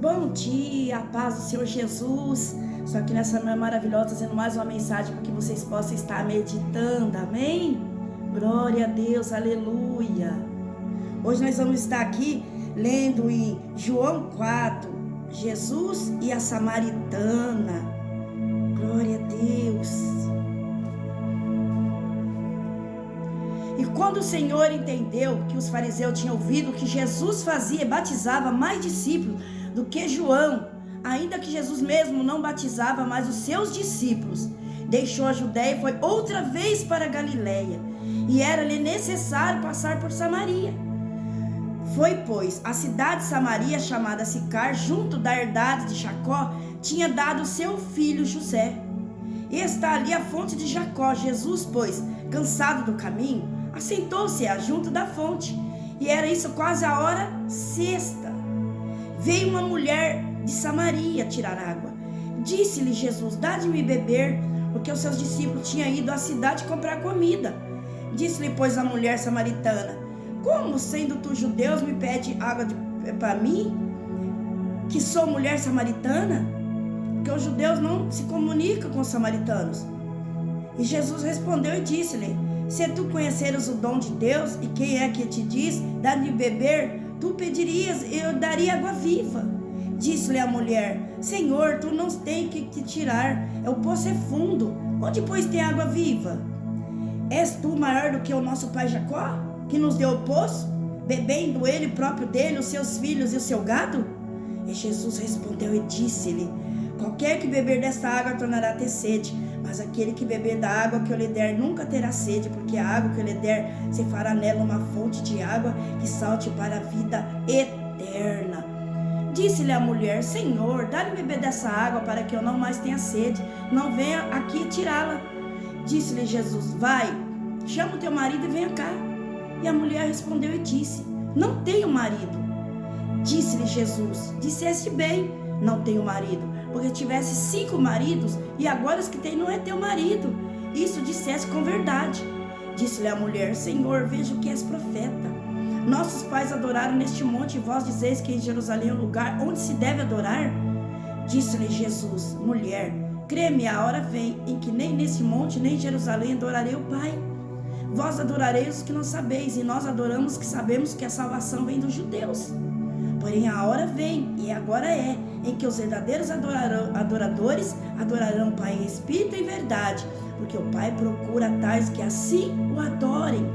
Bom dia, a paz do Senhor Jesus. Estou aqui nessa manhã maravilhosa trazendo mais uma mensagem para que vocês possam estar meditando, amém? Glória a Deus, aleluia. Hoje nós vamos estar aqui lendo em João 4, Jesus e a Samaritana. Glória a Deus. E quando o Senhor entendeu que os fariseus tinham ouvido que Jesus fazia e batizava mais discípulos do que João, ainda que Jesus mesmo não batizava mais os seus discípulos, deixou a Judéia e foi outra vez para a Galiléia, e era-lhe necessário passar por Samaria. Foi, pois, a cidade de Samaria, chamada Sicar, junto da herdade de Jacó, tinha dado seu filho José. E está ali a fonte de Jacó. Jesus, pois, cansado do caminho, assentou-se junto da fonte, e era isso quase a hora sexta. Veio uma mulher de Samaria tirar água. Disse-lhe Jesus: dá-me beber, porque os seus discípulos tinham ido à cidade comprar comida. Disse-lhe, pois, a mulher samaritana: como, sendo tu judeu, me pede água para mim, que sou mulher samaritana? Porque os judeus não se comunicam com os samaritanos. E Jesus respondeu e disse-lhe: se tu conheceres o dom de Deus, e quem é que te diz, dá-me beber, tu pedirias, e eu daria água viva. Disse-lhe a mulher: Senhor, tu não tens que tirar, o poço é fundo, onde pois tem água viva? És tu maior do que o nosso pai Jacó, que nos deu o poço, bebendo ele próprio dele, os seus filhos e o seu gado? E Jesus respondeu e disse-lhe: qualquer que beber desta água tornará a ter sede, mas aquele que beber da água que eu lhe der nunca terá sede, porque a água que eu lhe der se fará nela uma fonte de água que salte para a vida eterna. Disse-lhe a mulher: Senhor, dá-me beber dessa água para que eu não mais tenha sede, não venha aqui tirá-la. Disse-lhe Jesus: vai, chama o teu marido e venha cá. E a mulher respondeu e disse: não tenho marido. Disse-lhe Jesus: disseste bem, não tenho marido, porque tivesse 5 maridos, e agora os que tem não é teu marido. Isso disseste com verdade. Disse-lhe a mulher: Senhor, vejo que és profeta. Nossos pais adoraram neste monte, e vós dizeis que em Jerusalém é o lugar onde se deve adorar? Disse-lhe Jesus: mulher, crê-me, a hora vem em que nem nesse monte, nem em Jerusalém adorarei o Pai. Vós adorareis os que não sabeis, e nós adoramos que sabemos que a salvação vem dos judeus. Porém a hora vem, e agora é, em que os verdadeiros adoradores adorarão o Pai em espírito e em verdade, porque o Pai procura tais que assim o adorem.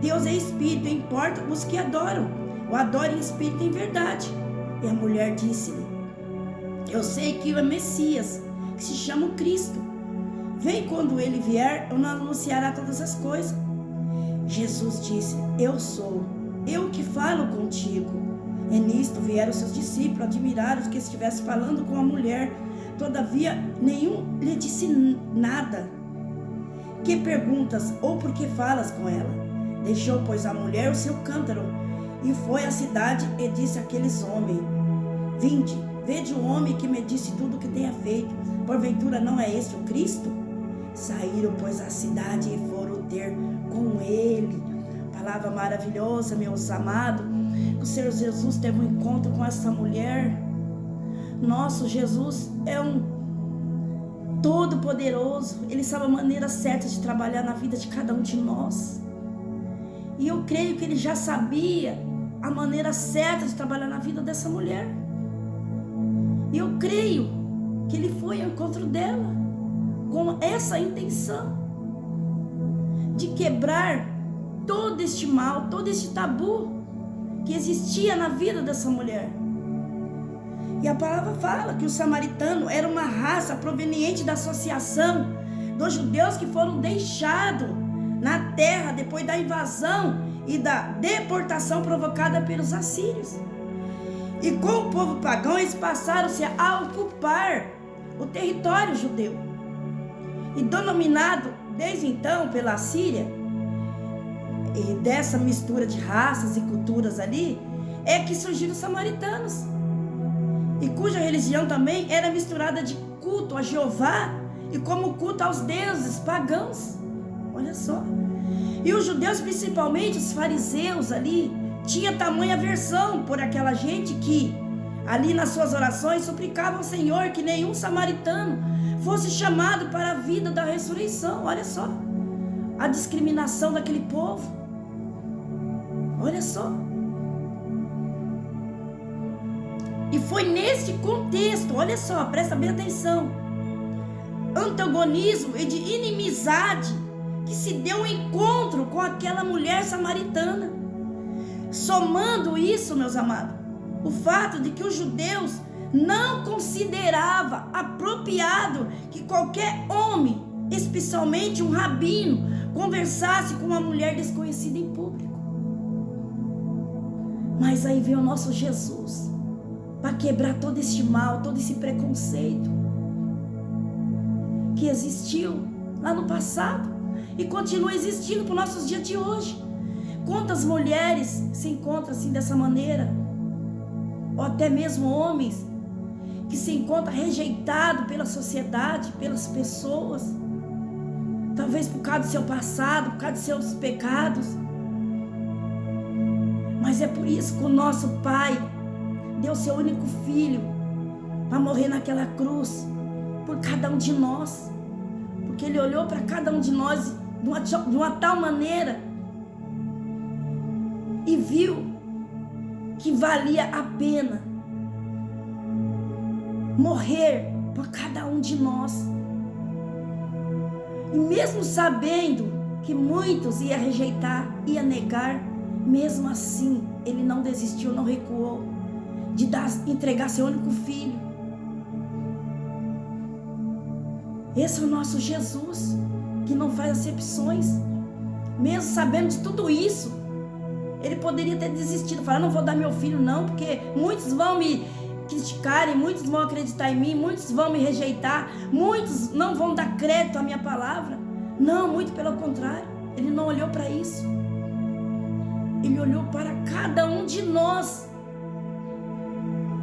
Deus é espírito, e importa os que adoram, o adorem em espírito e em verdade. E a mulher disse-lhe: eu sei que o Messias, que se chama o Cristo, vem, quando ele vier, eu não anunciará todas as coisas. Jesus disse: eu sou, eu que falo contigo. E nisto vieram seus discípulos, admirados que estivesse falando com a mulher. Todavia nenhum lhe disse nada. Que perguntas, ou por que falas com ela? Deixou, pois, a mulher o seu cântaro, e foi à cidade e disse àqueles homens: vinde, vede o homem que me disse tudo o que tenha feito. Porventura não é este o Cristo? Saíram, pois, à cidade e foram ter com ele. Palavra maravilhosa, meus amados. O Senhor Jesus teve um encontro com essa mulher. Nosso Jesus é um todo-poderoso. Ele sabe a maneira certa de trabalhar na vida de cada um de nós. E eu creio que ele já sabia a maneira certa de trabalhar na vida dessa mulher. E eu creio que ele foi ao encontro dela com essa intenção de quebrar todo este mal, todo este tabu que existia na vida dessa mulher. E a palavra fala que o samaritano era uma raça proveniente da associação dos judeus que foram deixados na terra depois da invasão e da deportação provocada pelos assírios. E com o povo pagão eles passaram-se a ocupar o território judeu. E denominado desde então pela Síria, e dessa mistura de raças e culturas ali, é que surgiram os samaritanos, e cuja religião também era misturada de culto a Jeová e como culto aos deuses pagãos. Olha só. E os judeus, principalmente os fariseus ali, tinha tamanha aversão por aquela gente que ali nas suas orações, suplicava ao Senhor que nenhum samaritano fosse chamado para a vida da ressurreição. Olha só a discriminação daquele povo. Olha só. E foi neste contexto, olha só, presta bem atenção, antagonismo e de inimizade, que se deu um encontro com aquela mulher samaritana. Somando isso, meus amados, o fato de que os judeus não consideravam apropriado que qualquer homem, especialmente um rabino, conversasse com uma mulher desconhecida em público. Mas aí veio o nosso Jesus para quebrar todo este mal, todo esse preconceito que existiu lá no passado e continua existindo para os nossos dias de hoje. Quantas mulheres se encontram assim dessa maneira, ou até mesmo homens que se encontram rejeitados pela sociedade, pelas pessoas, talvez por causa do seu passado, por causa dos seus pecados. Mas é por isso que o nosso Pai deu seu único filho para morrer naquela cruz por cada um de nós, porque Ele olhou para cada um de nós de uma tal maneira e viu que valia a pena morrer por cada um de nós. E mesmo sabendo que muitos iam rejeitar, iam negar, mesmo assim Ele não desistiu, não recuou de entregar seu único filho. Esse é o nosso Jesus, que não faz acepções. Mesmo sabendo de tudo isso, Ele poderia ter desistido, falar: não vou dar meu filho não, porque muitos vão me criticarem, muitos vão acreditar em mim, muitos vão me rejeitar, muitos não vão dar crédito à minha palavra. Não, muito pelo contrário, Ele não olhou para isso. Ele olhou para cada um de nós.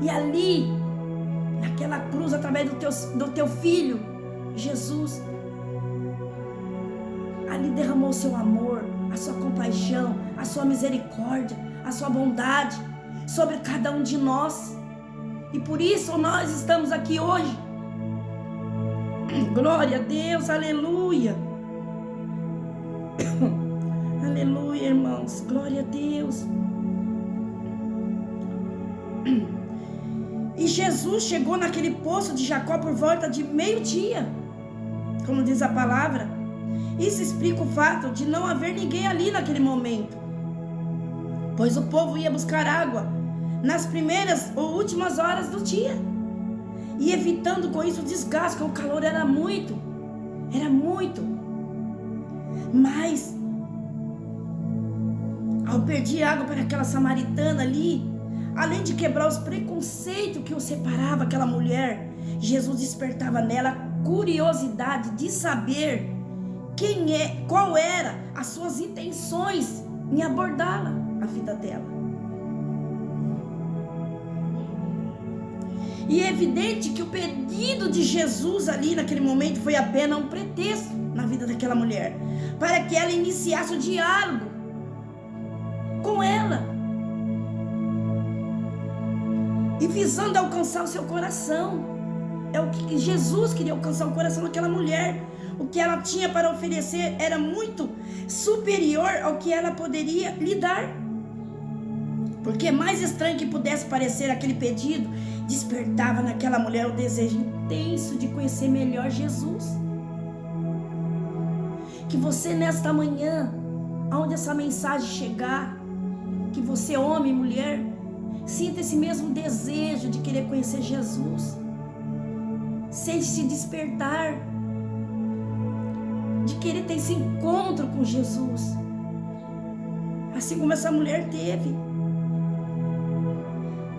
E ali, naquela cruz, através do teu filho, Jesus, ali derramou o seu amor, a sua compaixão, a sua misericórdia, a sua bondade sobre cada um de nós. E por isso nós estamos aqui hoje. Glória a Deus, aleluia. Aleluia, irmãos, glória a Deus. E Jesus chegou naquele poço de Jacó por volta de meio-dia, como diz a palavra. Isso explica o fato de não haver ninguém ali naquele momento, pois o povo ia buscar água nas primeiras ou últimas horas do dia, e evitando com isso o desgaste, porque o calor era muito. Mas ao pedir água para aquela samaritana ali, além de quebrar os preconceitos que o separava aquela mulher, Jesus despertava nela a curiosidade de saber qual era as suas intenções em abordá-la, a vida dela. E é evidente que o pedido de Jesus ali naquele momento foi apenas um pretexto na vida daquela mulher, para que ela iniciasse o diálogo com ela, e visando alcançar o seu coração. É o que Jesus queria alcançar, o coração daquela mulher. O que ela tinha para oferecer era muito superior ao que ela poderia lhe dar. Porque mais estranho que pudesse parecer, aquele pedido despertava naquela mulher o desejo intenso de conhecer melhor Jesus. Que você nesta manhã, aonde essa mensagem chegar, que você, homem e mulher, sinta esse mesmo desejo de querer conhecer Jesus. Sente se despertar, de querer ter esse encontro com Jesus, assim como essa mulher teve.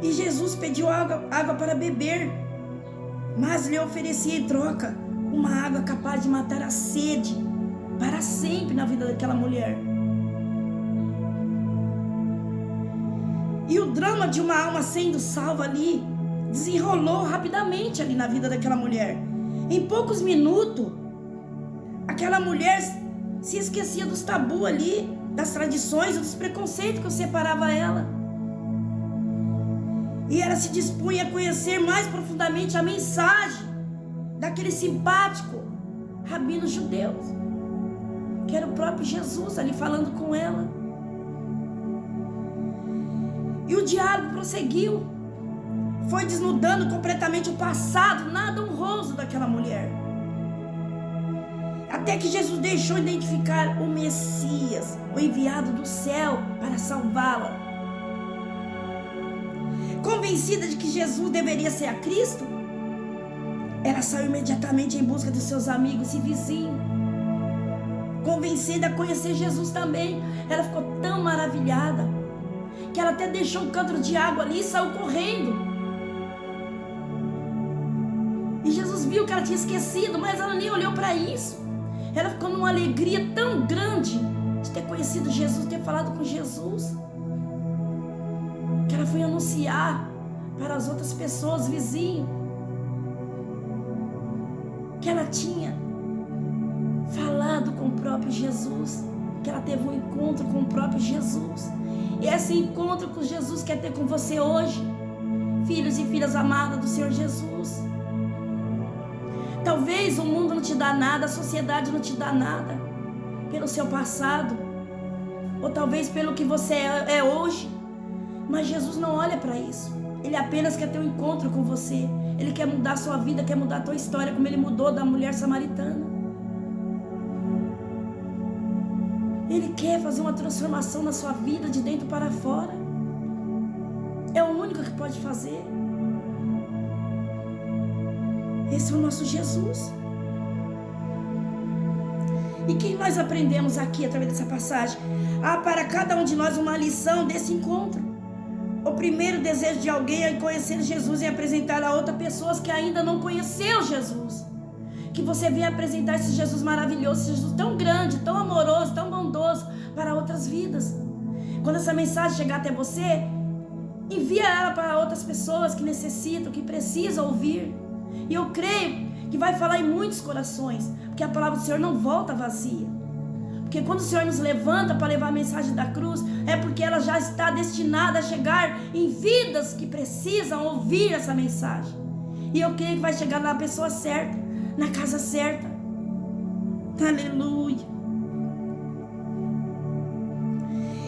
E Jesus pediu água para beber, mas lhe oferecia em troca uma água capaz de matar a sede para sempre na vida daquela mulher. E o drama de uma alma sendo salva ali desenrolou rapidamente ali na vida daquela mulher. Em poucos minutos, aquela mulher se esquecia dos tabus ali, das tradições, dos preconceitos que separavam ela. E ela se dispunha a conhecer mais profundamente a mensagem daquele simpático rabino judeu, que era o próprio Jesus ali falando com ela. E o diálogo prosseguiu, foi desnudando completamente o passado nada honroso daquela mulher, até que Jesus deixou identificar o Messias, o enviado do céu para salvá-la. Convencida de que Jesus deveria ser a Cristo, ela saiu imediatamente em busca dos seus amigos e vizinhos. Convencida a conhecer Jesus também, ela ficou tão maravilhada que ela até deixou um cântaro de água ali e saiu correndo. E Jesus viu que ela tinha esquecido, mas ela nem olhou para isso. Ela ficou numa alegria tão grande de ter conhecido Jesus, ter falado com Jesus, que ela foi anunciar para as outras pessoas, vizinhos, que ela tinha falado com o próprio Jesus, que ela teve um encontro com o próprio Jesus. E esse encontro com Jesus quer ter com você hoje, filhos e filhas amadas do Senhor Jesus. Talvez o mundo não te dá nada, a sociedade não te dá nada pelo seu passado, ou talvez pelo que você é hoje, mas Jesus não olha para isso. Ele apenas quer ter um encontro com você. Ele quer mudar a sua vida, quer mudar a tua história, como ele mudou da mulher samaritana. Ele quer fazer uma transformação na sua vida de dentro para fora. É o único que pode fazer. Esse é o nosso Jesus. E que nós aprendemos aqui através dessa passagem? Há para cada um de nós uma lição desse encontro. O primeiro desejo de alguém é conhecer Jesus e apresentar a outras pessoas que ainda não conheceu Jesus. Que você venha apresentar esse Jesus maravilhoso, esse Jesus tão grande, tão amoroso, tão bondoso para outras vidas. Quando essa mensagem chegar até você, envia ela para outras pessoas que necessitam, que precisam ouvir. E eu creio que vai falar em muitos corações, porque a palavra do Senhor não volta vazia. Porque quando o Senhor nos levanta para levar a mensagem da cruz, é porque ela já está destinada a chegar em vidas que precisam ouvir essa mensagem. E eu creio que vai chegar na pessoa certa, na casa certa. Aleluia.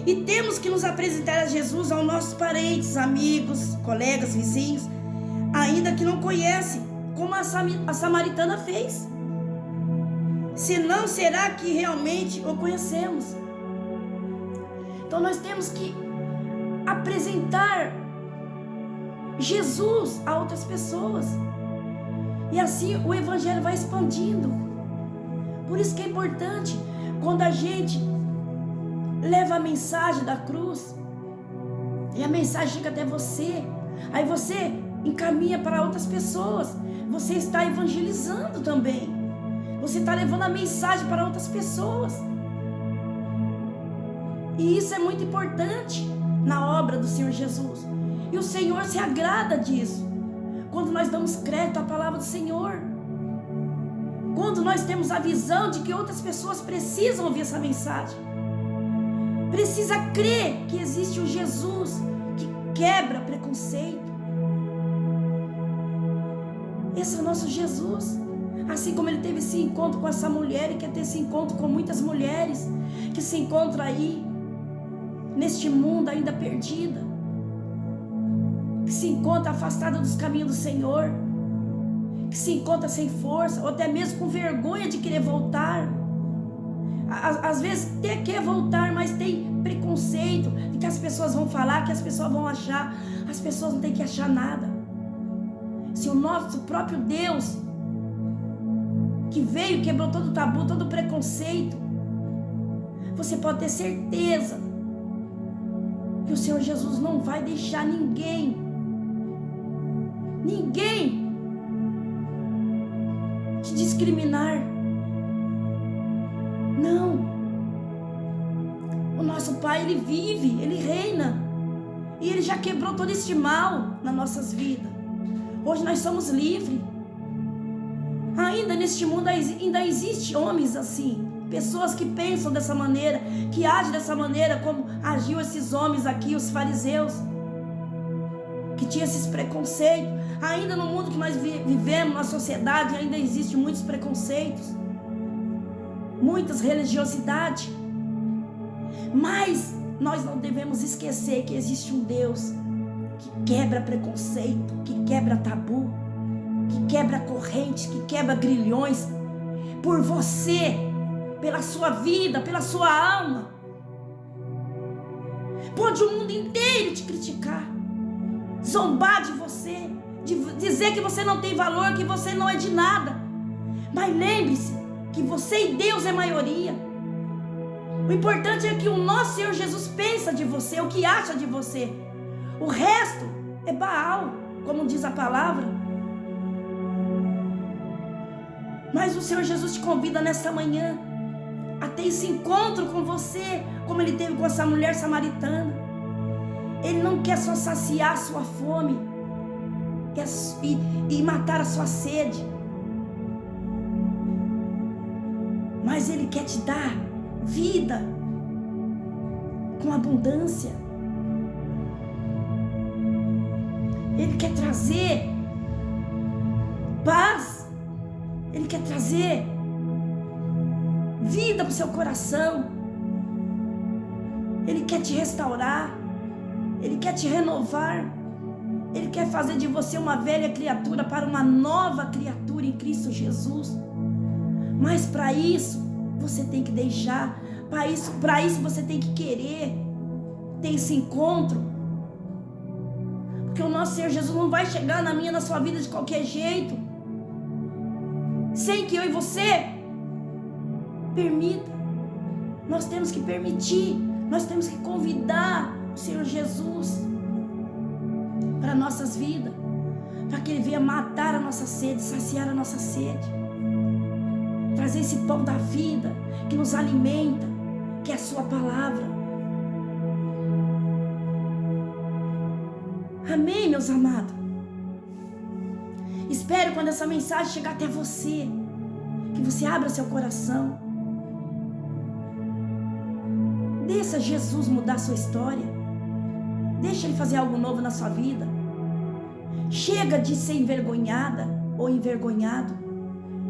E temos que nos apresentar a Jesus aos nossos parentes, amigos, colegas, vizinhos, ainda que não conhecem, como a samaritana fez. Senão, será que realmente o conhecemos? Então nós temos que apresentar Jesus a outras pessoas. E assim o evangelho vai expandindo. Por isso que é importante, quando a gente leva a mensagem da cruz, e a mensagem chega até você, aí você encaminha para outras pessoas. Você está evangelizando também. Você está levando a mensagem para outras pessoas. E isso é muito importante na obra do Senhor Jesus. E o Senhor se agrada disso. Quando nós damos crédito à palavra do Senhor. Quando nós temos a visão de que outras pessoas precisam ouvir essa mensagem. Precisa crer que existe um Jesus que quebra preconceito. Esse é o nosso Jesus. Assim como ele teve esse encontro com essa mulher, e quer ter esse encontro com muitas mulheres que se encontram aí neste mundo ainda perdida, que se encontra afastada dos caminhos do Senhor, que se encontra sem força, ou até mesmo com vergonha de querer voltar. Às vezes até quer voltar, mas tem preconceito de que as pessoas vão falar, que as pessoas vão achar. As pessoas não têm que achar nada. Se o nosso próprio Deus, que veio, quebrou todo o tabu, todo o preconceito, você pode ter certeza que o Senhor Jesus não vai deixar ninguém te discriminar. Não. O nosso Pai, Ele vive, Ele reina, e Ele já quebrou todo este mal nas nossas vidas. Hoje nós somos livres. Ainda neste mundo ainda existe homens assim, pessoas que pensam dessa maneira, que agem dessa maneira como agiu esses homens aqui, os fariseus. que tinha esses preconceitos. Ainda no mundo que nós vivemos, na sociedade, ainda existem muitos preconceitos, muitas religiosidades. Mas nós não devemos esquecer que existe um Deus que quebra preconceito, que quebra tabu, que quebra correntes, que quebra grilhões, por você, pela sua vida, pela sua alma. Pode o mundo inteiro te criticar, zombar de você, dizer que você não tem valor, que você não é de nada. Mas lembre-se que você e Deus é maioria. O importante é que o nosso Senhor Jesus pensa de você, o que acha de você. O resto é Baal, como diz a palavra. Mas o Senhor Jesus te convida nesta manhã a ter esse encontro com você, como ele teve com essa mulher samaritana. Ele não quer só saciar a sua fome e matar a sua sede, mas ele quer te dar vida com abundância. Ele quer trazer paz. Ele quer trazer vida para o seu coração. Ele quer te restaurar. Ele quer te renovar. Ele quer fazer de você uma velha criatura para uma nova criatura em Cristo Jesus. Mas para isso você tem que deixar. Para isso você tem que querer ter esse encontro. Porque o nosso Senhor Jesus não vai chegar na minha, na sua vida de qualquer jeito, sem que eu e você permita. Nós temos que permitir. Nós temos que convidar o Senhor Jesus para nossas vidas, para que Ele venha matar a nossa sede, saciar a nossa sede, trazer esse pão da vida que nos alimenta, que é a sua palavra. Amém, meus amados? Espero quando essa mensagem chegar até você, que você abra seu coração. Deixa Jesus mudar a sua história. Deixa Ele fazer algo novo na sua vida. Chega de ser envergonhada ou envergonhado.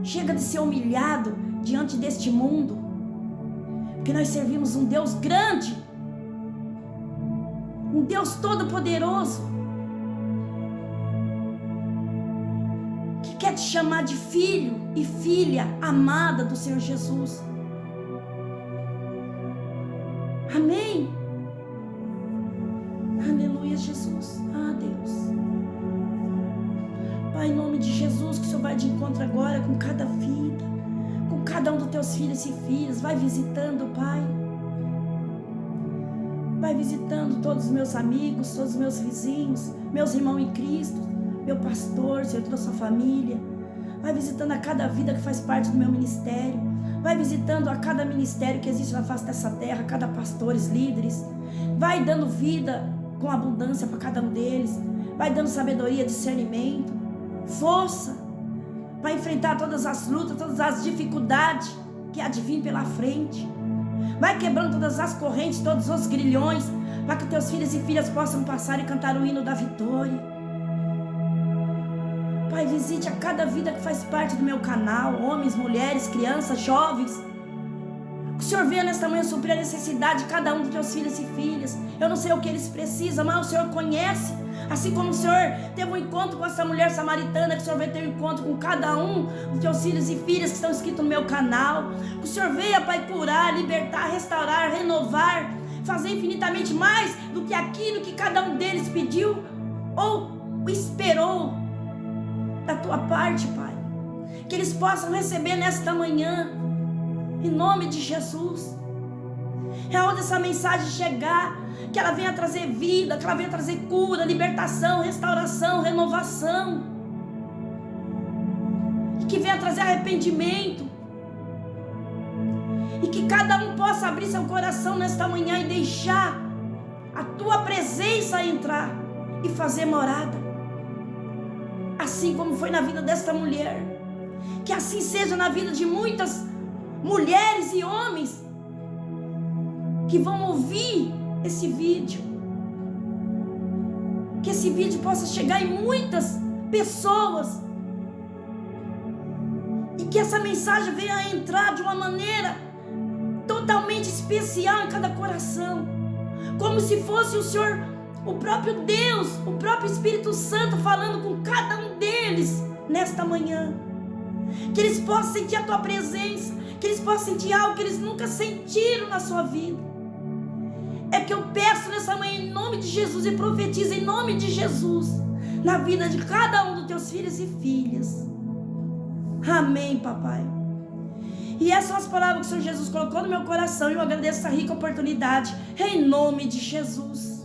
Chega de ser humilhado diante deste mundo. Porque nós servimos um Deus grande, um Deus todo-poderoso, que quer te chamar de filho e filha amada do Senhor Jesus. Amém? Aleluia, Jesus. Ah, Deus. Pai, em nome de Jesus, que o Senhor vai de encontro agora com cada vida, com cada um dos teus filhos e filhas. Vai visitando, Pai. Vai visitando todos os meus amigos, todos os meus vizinhos, meus irmãos em Cristo, meu pastor, Senhor, toda a sua família. Vai visitando a cada vida que faz parte do meu ministério. Vai visitando a cada ministério que existe na face dessa terra, cada pastores, líderes. Vai dando vida com abundância para cada um deles. Vai dando sabedoria, discernimento, força para enfrentar todas as lutas, todas as dificuldades que há de vir pela frente. Vai quebrando todas as correntes, todos os grilhões, para que teus filhos e filhas possam passar e cantar o hino da vitória. Pai, visite a cada vida que faz parte do meu canal, homens, mulheres, crianças, jovens. Que o Senhor venha nesta manhã suprir a necessidade de cada um dos teus filhos e filhas. Eu não sei o que eles precisam, mas o Senhor conhece. Assim como o Senhor teve um encontro com essa mulher samaritana, que o Senhor vai ter um encontro com cada um dos teus filhos e filhas que estão inscritos no meu canal. Que o Senhor venha, Pai, curar, libertar, restaurar, renovar, fazer infinitamente mais do que aquilo que cada um deles pediu ou esperou da tua parte, Pai. Que eles possam receber nesta manhã, em nome de Jesus. É onde essa mensagem chegar, que ela venha trazer vida, que ela venha trazer cura, libertação, restauração, renovação, e que venha trazer arrependimento, e que cada um possa abrir seu coração nesta manhã e deixar a tua presença entrar e fazer morada, assim como foi na vida desta mulher. Que assim seja na vida de muitas mulheres e homens que vão ouvir esse vídeo. que esse vídeo possa chegar em muitas pessoas e que essa mensagem venha a entrar de uma maneira totalmente especial em cada coração, como se fosse o Senhor, o próprio Deus, o próprio Espírito Santo falando com cada um deles nesta manhã. Que eles possam sentir a tua presença, que eles possam sentir algo que eles nunca sentiram na sua vida. É que eu peço nessa manhã em nome de Jesus e profetizo em nome de Jesus na vida de cada um dos teus filhos e filhas. Amém, papai. E essas são as palavras que o Senhor Jesus colocou no meu coração, e eu agradeço essa rica oportunidade em nome de Jesus.